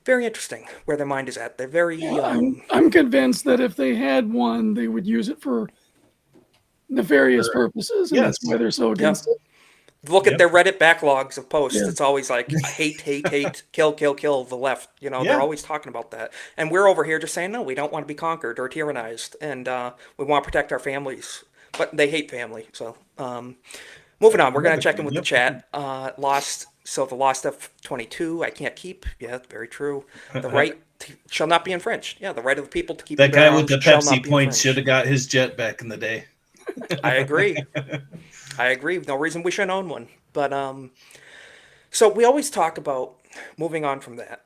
very interesting where their mind is at. They're very. I'm convinced that if they had one, they would use it for nefarious purposes, and that's why they're so against it. Look at their Reddit backlogs of posts. It's always like hate, kill, the left. They're always talking about that. And we're over here just saying, no, we don't want to be conquered or tyrannized. And we want to protect our families. But they hate family. So moving on, we're going to check in with the chat. The Lost F-22, I can't keep. Yeah, very true. The right shall not be infringed. Yeah, the right of the people to keep that their guy with the arms shall not Pepsi be points infringed. should have got his jet back in the day. I agree. No reason we shouldn't own one. But so we always talk about, moving on from that,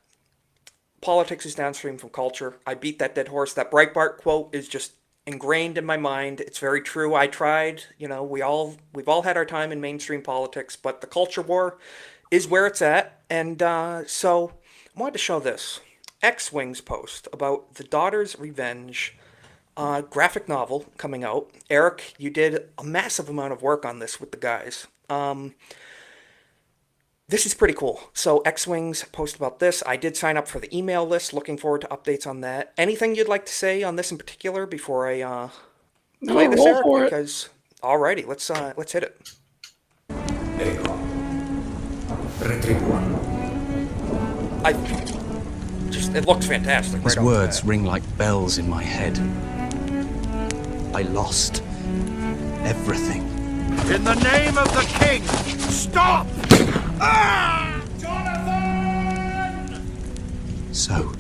politics is downstream from culture. I beat that dead horse. That Breitbart quote is just ingrained in my mind. It's very true. I tried. We've all had our time in mainstream politics, but the culture war is where it's at. And so I wanted to show this X-Wing's post about the Daughter's Revenge graphic novel coming out. Eric, you did a massive amount of work on this with the guys. This is pretty cool. So X-Wing's post about this. I did sign up for the email list. Looking forward to updates on that. Anything you'd like to say on this in particular before I play this, Eric? Because alrighty, let's hit it. It looks fantastic. His words ring like bells in my head. I lost everything. In the name of the king, stop! So,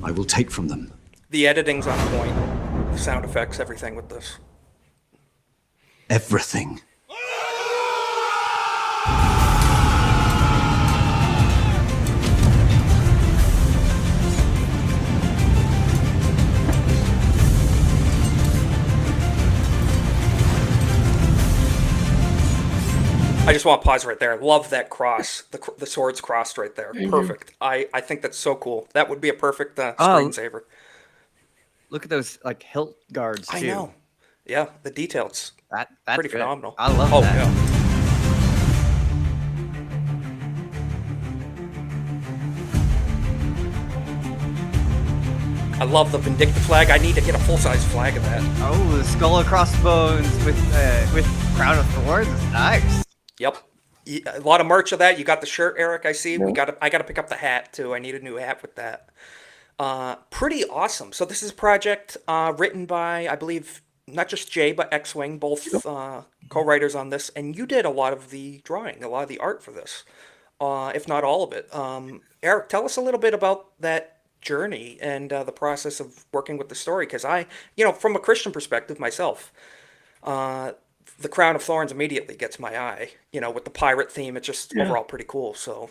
I will take from them. The editing's on point. The sound effects, everything with this. Everything. I just want to pause right there. Love that cross. The swords crossed right there. Thank Perfect. I think that's so cool. That would be a perfect screensaver. Look at those hilt guards too. I know. Yeah, the details. That's pretty good. phenomenal. I love that. I love the Vindicta flag. I need to get a full-size flag of that. Oh, the skull and crossbones with crown of thorns. Nice. Yep. A lot of merch of that. You got the shirt, Eric. I see. I got to pick up the hat too. I need a new hat with that. Pretty awesome. So this is a project written by, I believe, not just Jay but X-Wing, both co-writers on this. And you did a lot of the drawing, a lot of the art for this, if not all of it. Eric, tell us a little bit about that journey and the process of working with the story, because from a Christian perspective myself, the Crown of Thorns immediately gets my eye. With the pirate theme, it's just overall pretty cool. So,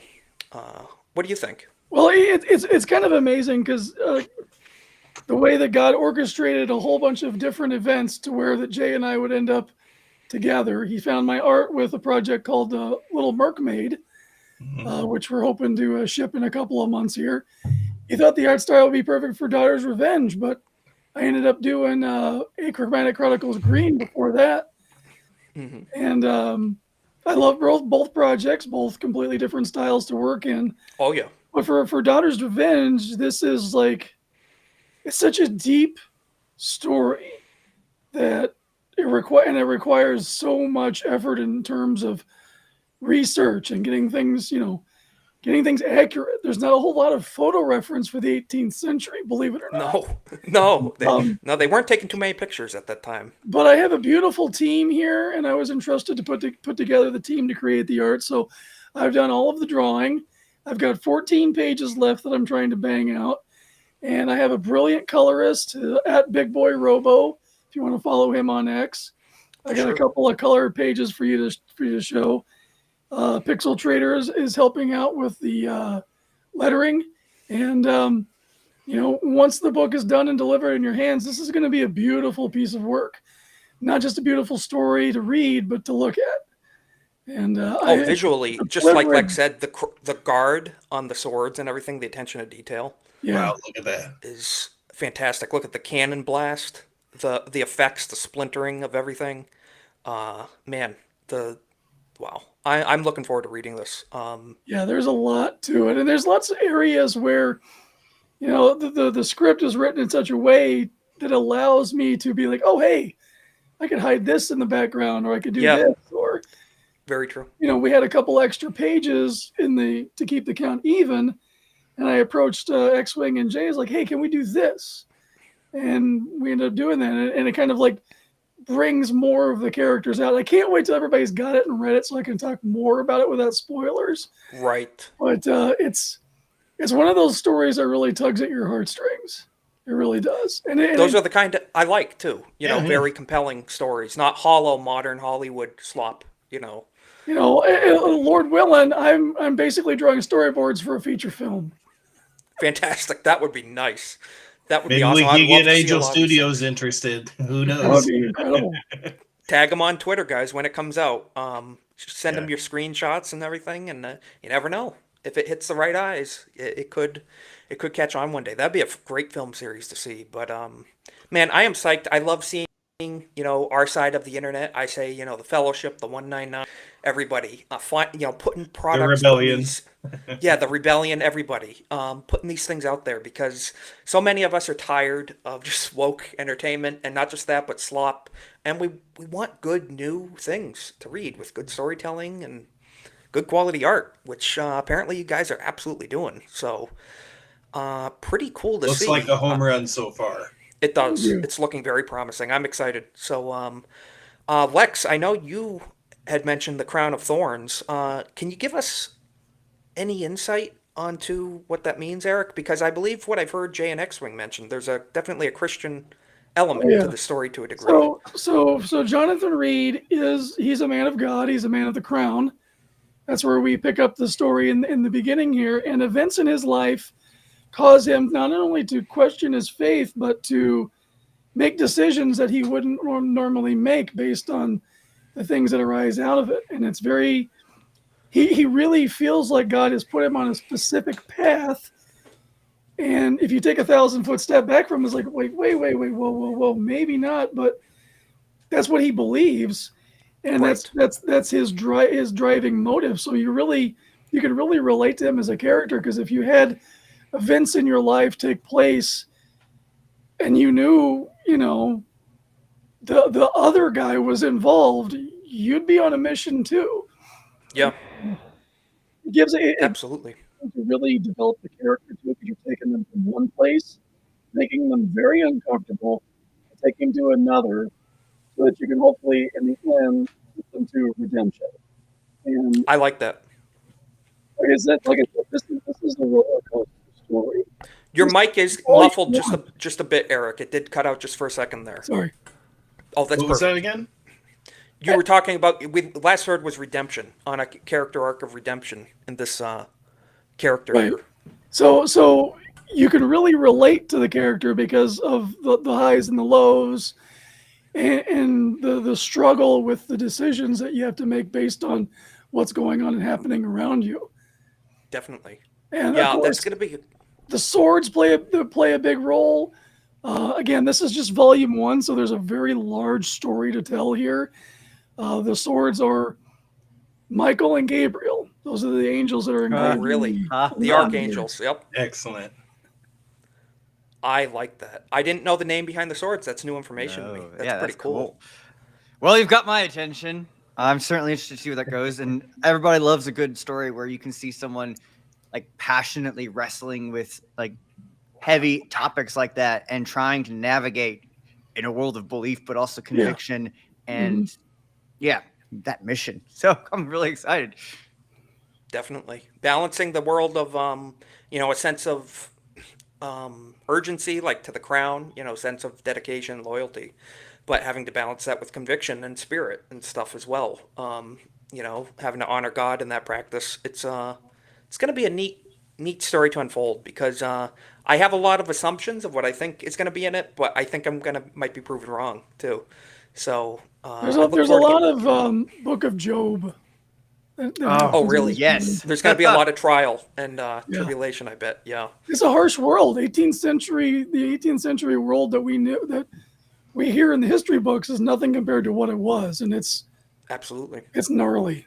what do you think? Well, it's kind of amazing because the way that God orchestrated a whole bunch of different events to where that Jay and I would end up together. He found my art with a project called Little Mermaid, which we're hoping to ship in a couple of months here. He thought the art style would be perfect for Daughter's Revenge, but I ended up doing Achromatic Chronicles Green before that. And I love both projects, both completely different styles to work in. Oh, yeah. But for Daughter's Revenge, this is it's such a deep story that it requires so much effort in terms of research and getting things accurate. There's not a whole lot of photo reference for the 18th century, believe it or not. No, they weren't taking too many pictures at that time. But I have a beautiful team here, and I was entrusted to put together the team to create the art. So I've done all of the drawing. I've got 14 pages left that I'm trying to bang out, and I have a brilliant colorist at Big Boy Robo. If you want to follow him on X, I got a couple of color pages for you to show. Pixel Traders is helping out with the lettering, and once the book is done and delivered in your hands, this is going to be a beautiful piece of work. Not just a beautiful story to read, but to look at. And visually, just like Lex said, the guard on the swords and everything, the attention to detail. Yeah, wow, look at that. Is fantastic. Look at the cannon blast, the effects, the splintering of everything. Man, wow. I'm looking forward to reading this. Yeah, there's a lot to it, and there's lots of areas where, the script is written in such a way that allows me to be like, oh, hey, I could hide this in the background, or I could do this, or. Very true. We had a couple extra pages to keep the count even, and I approached X-Wing and Jay is like, hey, can we do this? And we ended up doing that, and it kind of brings more of the characters out. I can't wait till everybody's got it and read it so I can talk more about it without spoilers. Right. But it's one of those stories that really tugs at your heartstrings. It really does. And those are the kind I like too. Very compelling stories, not hollow modern Hollywood slop. Lord willing, I'm basically drawing storyboards for a feature film. Fantastic. That would be nice. That would Maybe be awesome. we can get Angel Studios interested. Who knows? That would be incredible. Tag them on Twitter, guys, when it comes out. Send them your screenshots and everything, and you never know. If it hits the right eyes, it could catch on one day. That'd be a great film series to see. But man, I am psyched. I love seeing our side of the internet. I say the Fellowship, the 199, everybody putting products, the Rebellion. The Rebellion, everybody putting these things out there, because so many of us are tired of just woke entertainment, and not just that, but slop, and we want good new things to read with good storytelling and good quality art, which apparently you guys are absolutely doing. So pretty cool to see. Looks like a home run so far. It does. It's looking very promising. I'm excited. So, Lex, I know you had mentioned the Crown of Thorns. Can you give us any insight onto what that means, Eric? Because I believe what I've heard Jay and X-Wing mention, there's definitely a Christian element to the story to a degree. So Jonathan Reed he's a man of God. He's a man of the crown. That's where we pick up the story in the beginning here. And events in his life cause him not only to question his faith, but to make decisions that he wouldn't normally make based on the things that arise out of it. And it's he really feels like God has put him on a specific path. And if you take 1,000-foot step back from him, it's like, wait, whoa, maybe not, but that's what he believes. And that's his driving motive. So you can really relate to him as a character, because if you had events in your life take place and you knew, the other guy was involved, you'd be on a mission too. Yeah. It gives Absolutely. to really develop the character too, because you're taking them from one place, making them very uncomfortable, and taking them to another, so that you can hopefully, in the end, get them to redemption. And I like that. like I said, this is a roller coaster story. Your mic is muffled just a bit, Eric. It did cut out just for a second there. Sorry. Oh, that's What was perfect. that again? You were talking about, last heard was redemption, on a character arc of redemption in this character Right. here. So you can really relate to the character because of the highs and the lows, and the struggle with the decisions that you have to make based on what's going on and happening around you. Definitely. And yeah, of course, that's going to be... The swords play a big role. Again, this is just volume 1, so there's a very large story to tell here. The swords are Michael and Gabriel. Those are the angels that are engraved. Really? The archangels, yep. Excellent. I like that. I didn't know the name behind the swords. That's new information to me. That's pretty cool. Well, you've got my attention. I'm certainly interested to see where that goes. And everybody loves a good story where you can see someone like passionately wrestling with like heavy topics like that and trying to navigate in a world of belief, but also conviction and that mission. So I'm really excited. Definitely. Balancing the world of, a sense of urgency, like to the crown, sense of dedication, loyalty, but having to balance that with conviction and spirit and stuff as well. Having to honor God in that practice. It's going to be a neat story to unfold because I have a lot of assumptions of what I think is going to be in it, but I think might be proven wrong too. So there's a lot of Book of Job. Oh, really? Yes. There's going to be a lot of trial and tribulation, I bet. Yeah. It's a harsh world. The 18th century world that we hear in the history books is nothing compared to what it was, and it's absolutely gnarly.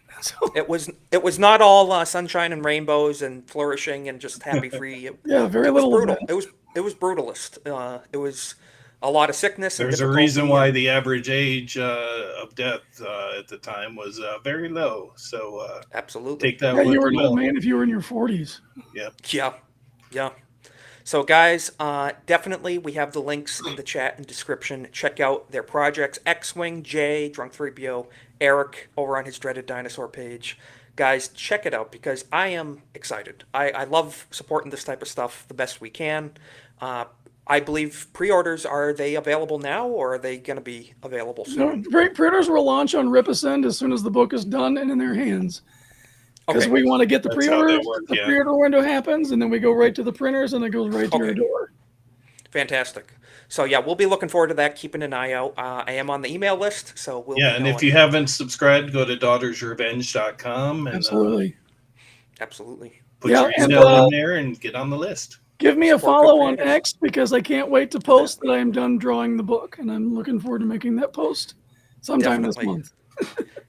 It was not all sunshine and rainbows and flourishing and just happy free. Very little. Brutal. It was brutalist. It was a lot of sickness. There's a reason why the average age of death at the time was very low. So absolutely, take that. You were an old man if you were in your 40s. Yeah. So guys, definitely we have the links in the chat and description. Check out their projects: X-Wing, Jay, Drunk 3BO, Erik over on his Dreaded Dinosaur page. Guys, check it out because I am excited. I love supporting this type of stuff the best we can. I believe pre-orders, are they available now or are they going to be available soon? No, pre-orders will launch on Ripasend as soon as the book is done and in their hands. Because we want to get the pre-orders, the pre-order window happens, and then we go right to the printers, and it goes right to your door. Fantastic. So yeah, we'll be looking forward to that, keeping an eye out. I am on the email list, so we'll and if you haven't subscribed, go to daughtersrevenge.com and absolutely put your email in there and get on the list. Give me a follow on X because I can't wait to post that I am done drawing the book, and I'm looking forward to making that post sometime this month.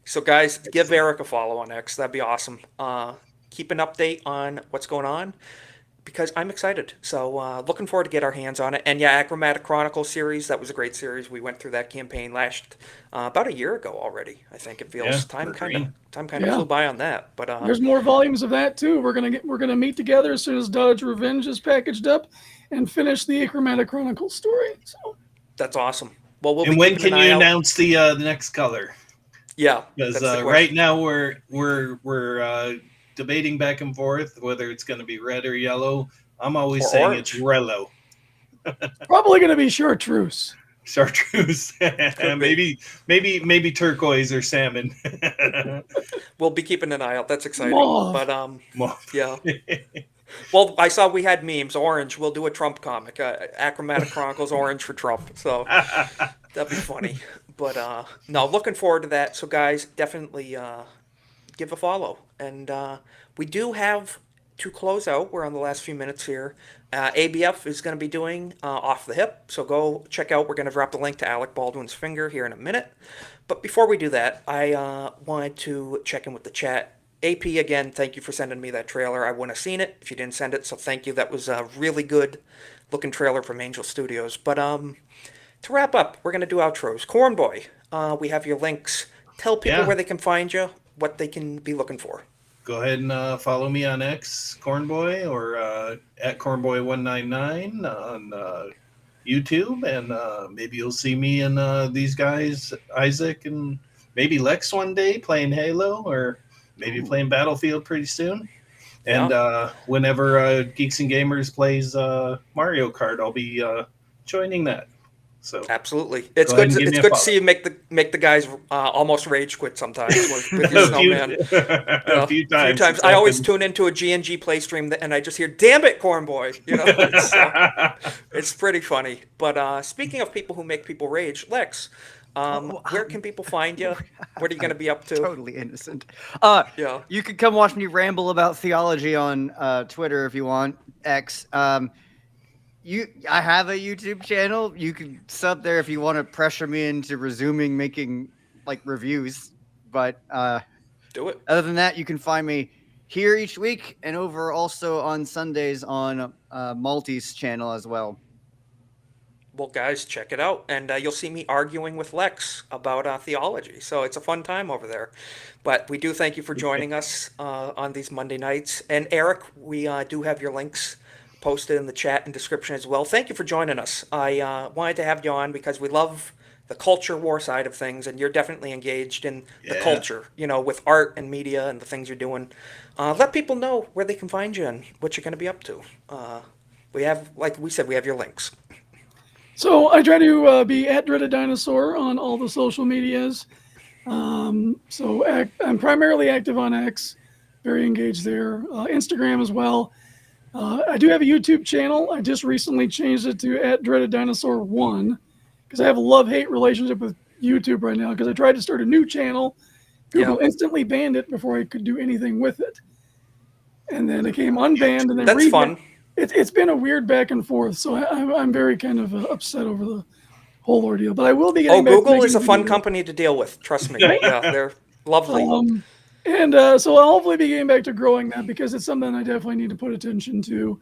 So guys, give Erik a follow on X. That'd be awesome. Keep an update on what's going on because I'm excited. So looking forward to get our hands on it. And yeah, Achromatic Chronicles series, that was a great series. We went through that campaign about a year ago already. I think it feels time kind of flew by on that. But there's more volumes of that too. We're gonna meet together as soon as Dodge Revenge is packaged up and finish the Achromatic Chronicles story. So that's awesome. Well, and when can you announce the next color? Yeah, because right now we're debating back and forth whether it's going to be red or yellow. I'm always saying orange. It's yellow. Probably going to be chartreuse. Chartreuse, maybe turquoise or salmon. We'll be keeping an eye out. That's exciting. Mauve. But yeah. Well, I saw we had memes. Orange. We'll do a Trump comic. Achromatic Chronicles orange for Trump. So that'd be funny. But no, looking forward to that. So guys, definitely give a follow. And we do have to close out. We're on the last few minutes here. ABF is going to be doing Off the Hip. So go check out. We're going to drop the link to Alec Baldwin's finger here in a minute. But before we do that, I wanted to check in with the chat. AP, again, thank you for sending me that trailer. I wouldn't have seen it if you didn't send it, so thank you. That was a really good looking trailer from Angel Studios. But to wrap up, we're going to do outros. Cornboy, we have your links. Tell people where they can find you, what they can be looking for. Go ahead and follow me on X, Cornboy, or at Cornboy199 on YouTube, and maybe you'll see me and these guys, Isaac and maybe Lex one day playing Halo, or maybe playing Battlefield pretty soon. And whenever Geeks and Gamers plays Mario Kart, I'll be joining that. So absolutely, it's good. It's good to see you make the guys almost rage quit sometimes with your snowman. A few times. I always tune into a G&G play stream and I just hear, "Damn it, Cornboy!" You know, it's pretty funny. But speaking of people who make people rage, Lex, where can people find you? What are you going to be up to? Totally innocent. You could come watch me ramble about theology on Twitter if you want. X. I have a YouTube channel. You can sub there if you want to pressure me into resuming making like reviews. But do it. Other than that, you can find me here each week and over also on Sundays on Malty's channel as well. Well, guys, check it out, and you'll see me arguing with Lex about theology. So it's a fun time over there. But we do thank you for joining us on these Monday nights. And Erik, we do have your links posted in the chat and description as well. Thank you for joining us. I wanted to have you on because we love the culture war side of things, and you're definitely engaged in the culture, you know, with art and media and the things you're doing. Let people know where they can find you and what you're going to be up to. We have, like we said, we have your links. So I try to be at Dreaded Dinosaur on all the social medias. I'm primarily active on X, very engaged there. Instagram as well. I do have a YouTube channel. I just recently changed it to at Dreaded Dinosaur 1 because I have a love-hate relationship with YouTube right now because I tried to start a new channel. Google instantly banned it before I could do anything with it. And then it came unbanned. And then that's fun. It's been a weird back and forth, so I'm very kind of upset over the whole ordeal. But I will be getting back to Google is a fun company to deal with. Trust me. Yeah, they're lovely. So I'll hopefully be getting back to growing that because it's something I definitely need to put attention to.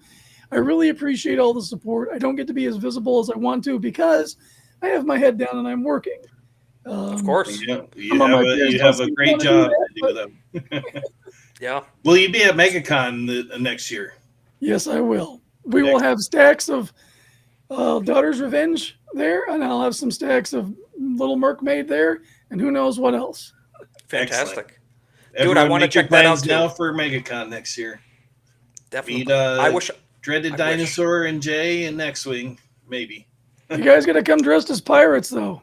I really appreciate all the support. I don't get to be as visible as I want to because I have my head down and I'm working. Of course. You have a great job to do them. Yeah. Will you be at MegaCon next year? Yes, I will. We will have stacks of Daughter's Revenge there, and I'll have some stacks of Little Mermaid there, and who knows what else. Fantastic. Everyone, dude, I want to check that out now for MegaCon next year. Definitely. Meet, I wish Dreaded Dinosaur and Jay and Next Wing, maybe. You guys got to come dressed as pirates, though.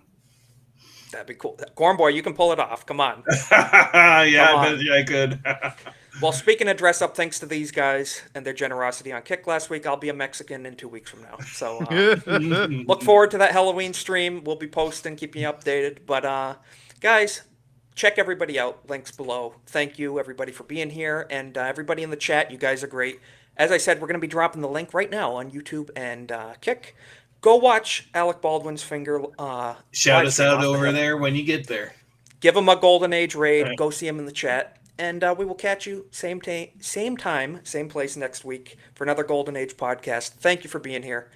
That'd be cool. Cornboy, you can pull it off. Come on. I bet I could. Well, speaking of dress up, thanks to these guys and their generosity on Kick last week, I'll be a Mexican in 2 weeks from now. So look forward to that Halloween stream. We'll be posting, keeping you updated. But guys, check everybody out. Links below. Thank you, everybody, for being here. And everybody in the chat, you guys are great. As I said, we're going to be dropping the link right now on YouTube and Kick. Go watch Alec Baldwin's finger. Shout us out over there when you get there. Give him a Golden Age raid. Go see him in the chat. And we will catch you same time, same place next week for another Golden Age podcast. Thank you for being here.